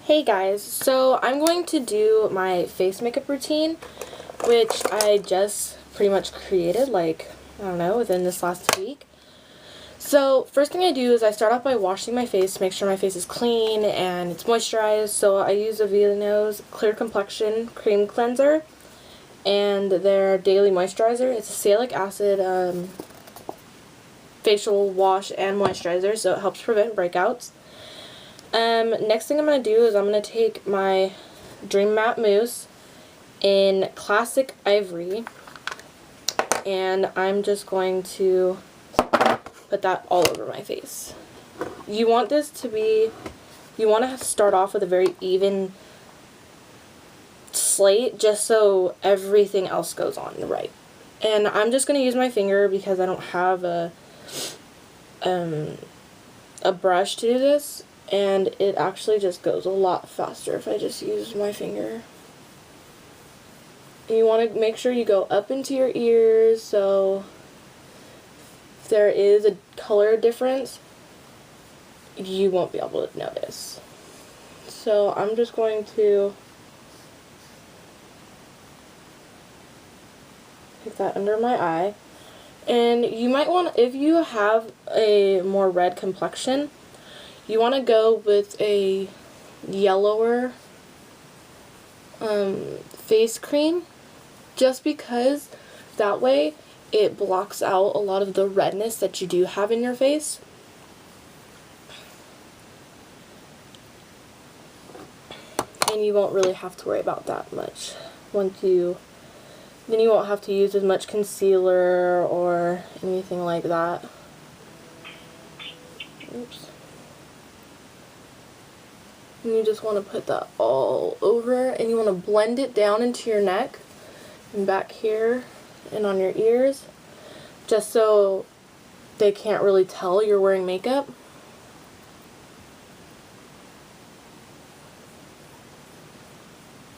Hey guys, so I'm going to do my face makeup routine, which I just pretty much created, like, I don't know, within this last week. So first thing I do is I start off by washing my face to make sure my face is clean and it's moisturized. So I use Aveeno's Clear Complexion Cream Cleanser and their Daily Moisturizer. It's a salicylic acid facial wash and moisturizer, so it helps prevent breakouts. Next thing I'm going to do is I'm going to take my Dream Matte Mousse in Classic Ivory, and I'm just going to put that all over my face. You want this to be, you want to start off with a very even slate just so everything else goes on right. And I'm just going to use my finger because I don't have a brush to do this. And it actually just goes a lot faster if I just use my finger. And you want to make sure you go up into your ears, so if there is a color difference, you won't be able to notice. So I'm just going to take that under my eye. And you might want, if you have a more red complexion, you want to go with a yellower face cream, just because that way it blocks out a lot of the redness that you do have in your face. And you won't really have to worry about that much. Then you won't have to use as much concealer or anything like that. Oops. And you just want to put that all over, and you want to blend it down into your neck and back here and on your ears, just so they can't really tell you're wearing makeup.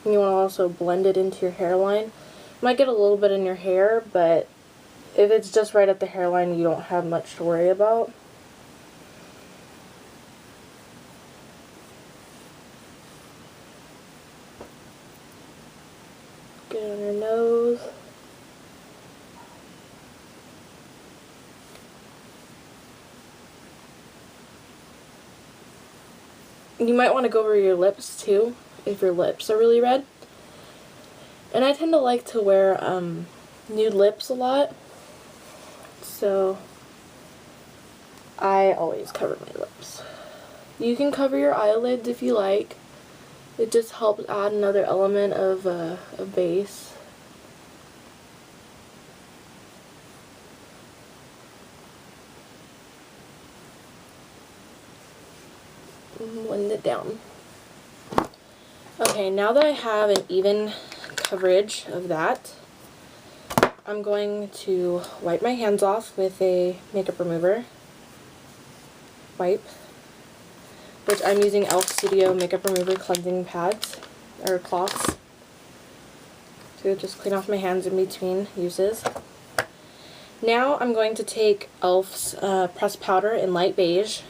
And you want to also blend it into your hairline. You might get a little bit in your hair, but if it's just right at the hairline, you don't have much to worry about. Get it on your nose. You might want to go over your lips too, if your lips are really red. And I tend to like to wear nude lips a lot, so I always cover my lips. You can cover your eyelids if you like. It just helps add another element of a base. Blend it down. Okay, now that I have an even coverage of that, I'm going to wipe my hands off with a makeup remover wipe, which I'm using e.l.f. Studio Makeup Remover cleansing pads, or cloths, to just clean off my hands in between uses. Now I'm going to take e.l.f.'s pressed powder in light beige,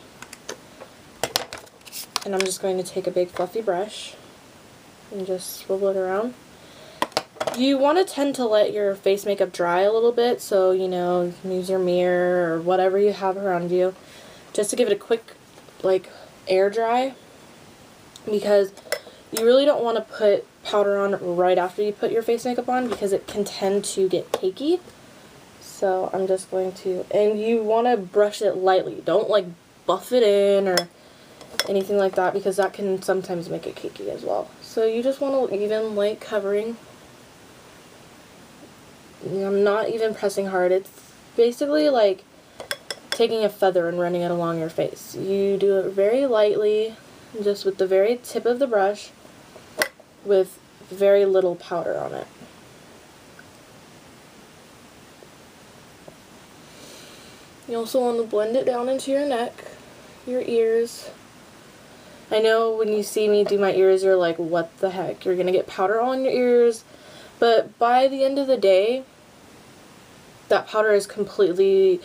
and I'm just going to take a big fluffy brush and just swivel it around. You want to tend to let your face makeup dry a little bit, so, you know, use your mirror or whatever you have around you, just to give it a quick, like, air dry, because you really don't want to put powder on right after you put your face makeup on, because it can tend to get cakey. So I'm just going to, and you want to brush it lightly, don't like buff it in or anything like that, because that can sometimes make it cakey as well. So you just want to even light covering. I'm not even pressing hard, it's basically like taking a feather and running it along your face. You do it very lightly, just with the very tip of the brush, with very little powder on it. You also want to blend it down into your neck, your ears. I know when you see me do my ears, you're like, what the heck? You're gonna get powder on your ears. But by the end of the day, that powder is completely,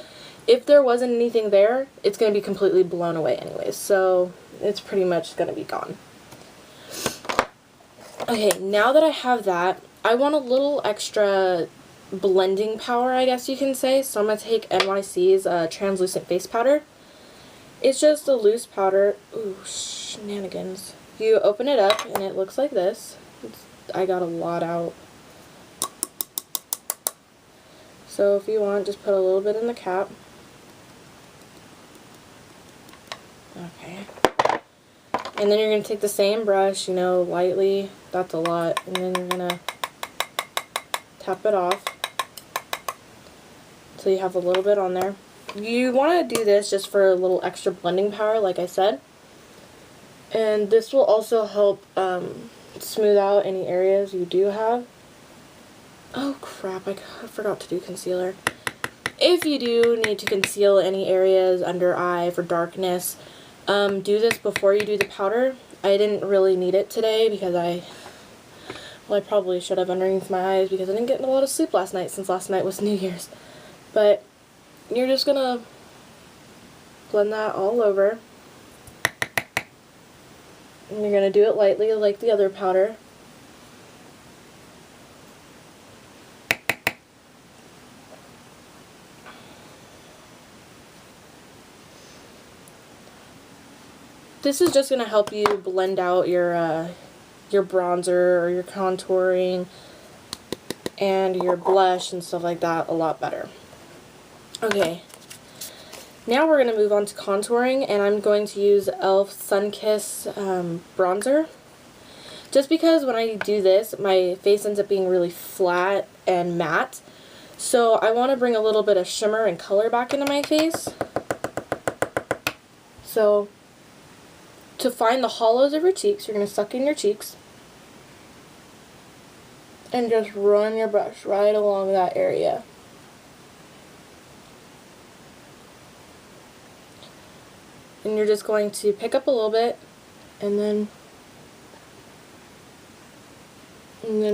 if there wasn't anything there, it's going to be completely blown away anyways, so it's pretty much going to be gone. Okay, now that I have that, I want a little extra blending power, I guess you can say. So I'm going to take NYC's Translucent Face Powder. It's just a loose powder. Ooh, shenanigans. You open it up and it looks like this. I got a lot out. So if you want, just put a little bit in the cap. Okay. And then you're going to take the same brush, you know, lightly. That's a lot. And then you're going to tap it off so you have a little bit on there. You want to do this just for a little extra blending power, like I said. And this will also help smooth out any areas you do have. Oh crap, I forgot to do concealer. If you do need to conceal any areas under eye for darkness, do this before you do the powder. I didn't really need it today because I probably should have underneath my eyes because I didn't get a lot of sleep last night since last night was New Year's. But you're just gonna blend that all over. And you're gonna do it lightly like the other powder. This is just going to help you blend out your bronzer or your contouring and your blush and stuff like that a lot better. Okay, now we're going to move on to contouring, and I'm going to use e.l.f. Sunkissed bronzer. Just because when I do this, my face ends up being really flat and matte. So I want to bring a little bit of shimmer and color back into my face. So to find the hollows of your cheeks, you're going to suck in your cheeks and just run your brush right along that area. And you're just going to pick up a little bit and then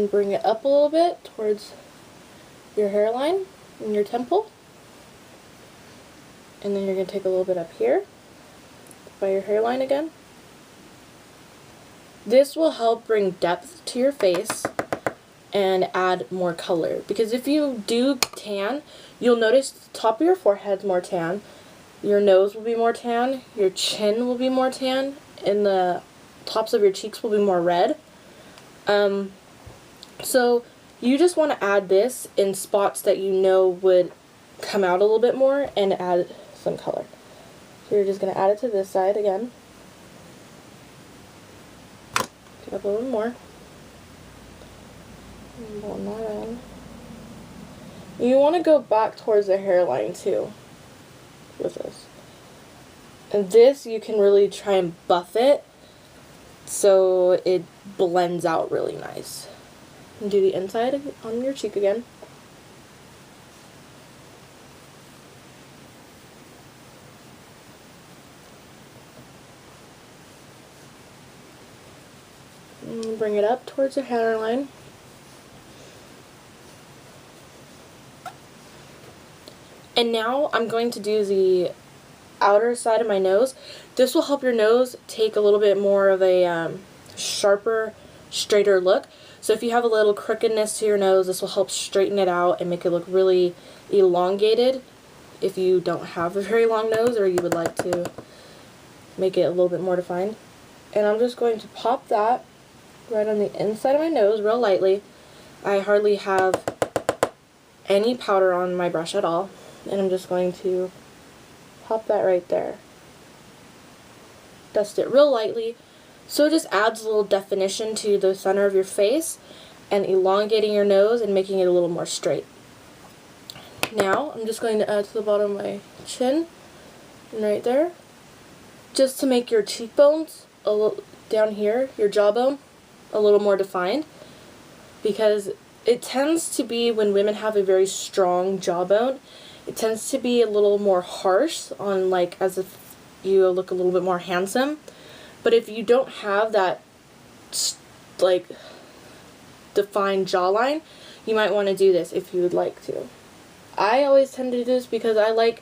bring it up a little bit towards your hairline and your temple. And then you're going to take a little bit up here by your hairline again. This will help bring depth to your face and add more color. Because if you do tan, you'll notice the top of your forehead's more tan, your nose will be more tan, your chin will be more tan, and the tops of your cheeks will be more red. So you just want to add this in spots that you know would come out a little bit more and add some color. So you're just going to add it to this side again. Pick up a little more. And blend that in. You want to go back towards the hairline too with this. And this you can really try and buff it so it blends out really nice. And do the inside on your cheek again. And bring it up towards your hairline. And now I'm going to do the outer side of my nose. This will help your nose take a little bit more of a sharper, straighter look. So if you have a little crookedness to your nose, this will help straighten it out and make it look really elongated if you don't have a very long nose or you would like to make it a little bit more defined. And I'm just going to pop that right on the inside of my nose real lightly. I hardly have any powder on my brush at all. And I'm just going to pop that right there. Dust it real lightly. So it just adds a little definition to the center of your face and elongating your nose and making it a little more straight. Now I'm just going to add to the bottom of my chin and right there, just to make your cheekbones a little down here, your jawbone, a little more defined, because it tends to be when women have a very strong jawbone, it tends to be a little more harsh on, like, as if you look a little bit more handsome. But if you don't have that, like, defined jawline, you might want to do this if you would like to. I always tend to do this because I like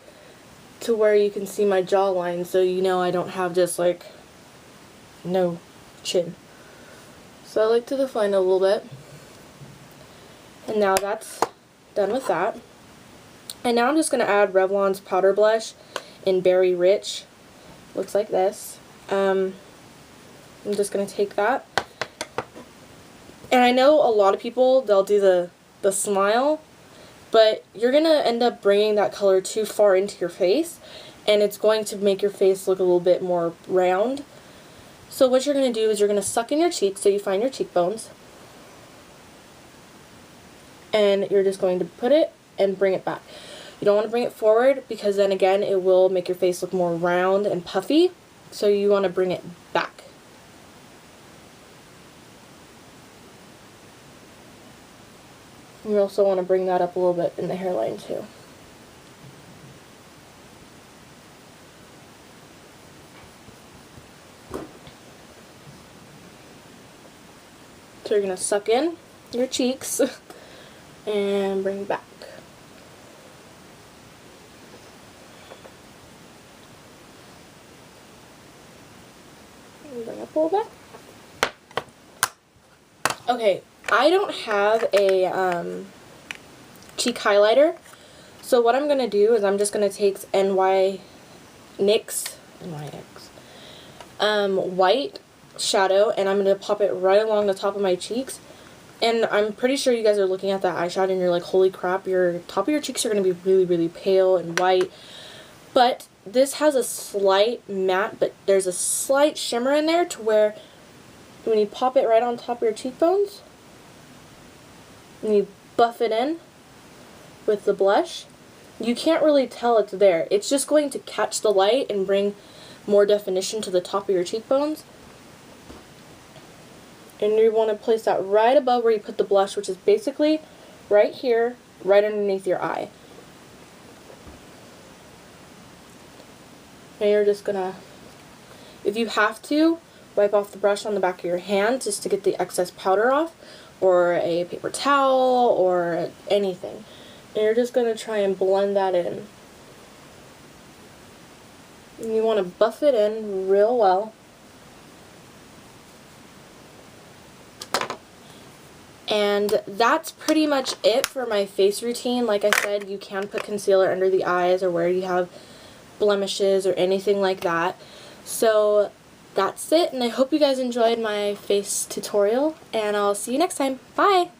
to where you can see my jawline, so you know I don't have just, like, no chin. So I like to define it a little bit. And now that's done with that. And now I'm just going to add Revlon's powder blush in Berry Rich. Looks like this. I'm just going to take that. And I know a lot of people, they'll do the smile, but you're going to end up bringing that color too far into your face, and it's going to make your face look a little bit more round. So what you're going to do is you're going to suck in your cheeks so you find your cheekbones, and you're just going to put it and bring it back. You don't want to bring it forward because then again it will make your face look more round and puffy, so you want to bring it back. You also want to bring that up a little bit in the hairline too. So you're going to suck in your cheeks and bring back. And bring up a little bit. Okay. I don't have a cheek highlighter, so what I'm going to do is I'm just going to take NYX white shadow, and I'm going to pop it right along the top of my cheeks. And I'm pretty sure you guys are looking at that eyeshadow and you're like, holy crap, your top of your cheeks are going to be really, really pale and white. But this has a slight matte, but there's a slight shimmer in there to where when you pop it right on top of your cheekbones, and you buff it in with the blush, you can't really tell it's there. It's just going to catch the light and bring more definition to the top of your cheekbones. And you want to place that right above where you put the blush, which is basically right here, right underneath your eye. And you're just gonna, if you have to, wipe off the brush on the back of your hand just to get the excess powder off, or a paper towel, or anything. And you're just going to try and blend that in. And you want to buff it in real well. And that's pretty much it for my face routine. Like I said, you can put concealer under the eyes or where you have blemishes or anything like that. So that's it, and I hope you guys enjoyed my face tutorial, and I'll see you next time. Bye!